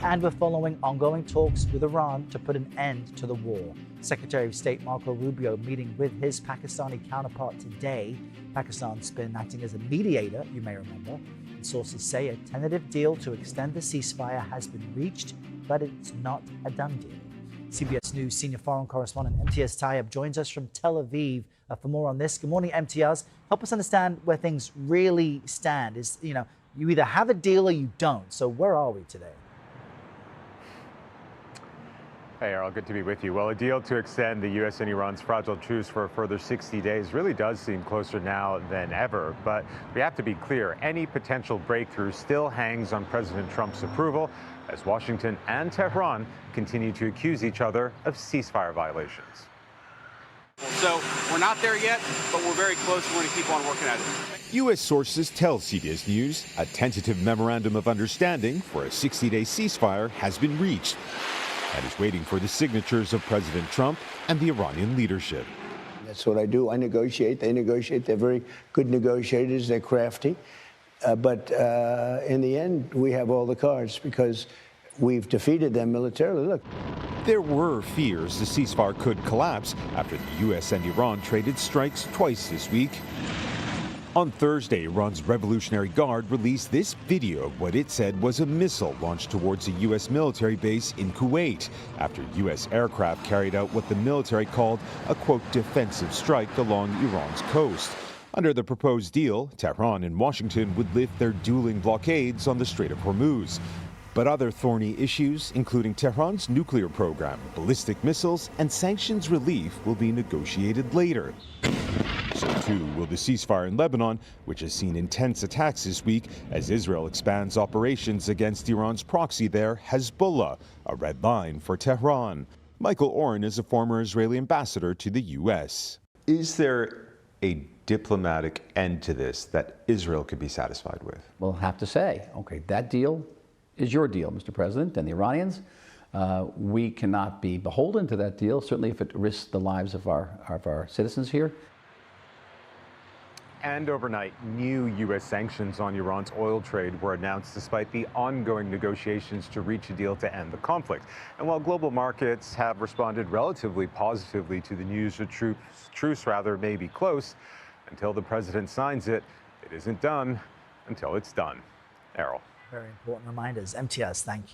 And we're following ongoing talks with Iran to put an end to the war. Secretary of State Marco Rubio meeting with his Pakistani counterpart today. Pakistan's been acting as a mediator, you may remember. And sources say a tentative deal to extend the ceasefire has been reached, but it's not a done deal. CBS News senior foreign correspondent Imtiaz Tyab joins us from Tel Aviv for more on this. Good morning, Imtiaz. Help us understand where things really stand. You either have a deal or you don't. So where are we today? Hey, Errol, good to be with you. Well, a deal to extend the U.S. and Iran's fragile truce for a further 60 days really does seem closer now than ever. But we have to be clear, any potential breakthrough still hangs on President Trump's approval, as Washington and Tehran continue to accuse each other of ceasefire violations. So we're not there yet, but we're very close. We're going to keep on working at it. U.S. sources tell CBS News a tentative memorandum of understanding for a 60-day ceasefire has been reached and is waiting for the signatures of President Trump and the Iranian leadership. That's what I do. I negotiate. They negotiate. They're very good negotiators. They're crafty. But in the end, we have all the cards because we've defeated them militarily. Look. There were fears the ceasefire could collapse after the U.S. and Iran traded strikes twice this week. On Thursday, Iran's Revolutionary Guard released this video of what it said was a missile launched towards a U.S. military base in Kuwait after U.S. aircraft carried out what the military called a, quote, defensive strike along Iran's coast. Under the proposed deal, Tehran and Washington would lift their dueling blockades on the Strait of Hormuz. But other thorny issues, including Tehran's nuclear program, ballistic missiles, and sanctions relief, will be negotiated later. So too will the ceasefire in Lebanon, which has seen intense attacks this week as Israel expands operations against Iran's proxy there, Hezbollah, a red line for Tehran. Michael Oren is a former Israeli ambassador to the U.S. Is there a diplomatic end to this that Israel could be satisfied with? We'll have to say, okay, that deal is your deal, Mr. President, and the Iranians. We cannot be beholden to that deal, certainly if it risks the lives of our citizens here. And overnight, new U.S. sanctions on Iran's oil trade were announced despite the ongoing negotiations to reach a deal to end the conflict. And while global markets have responded relatively positively to the news, the truce may be close. Until the president signs it, it isn't done until it's done. Errol. Very important reminders. Imtiaz, thank you.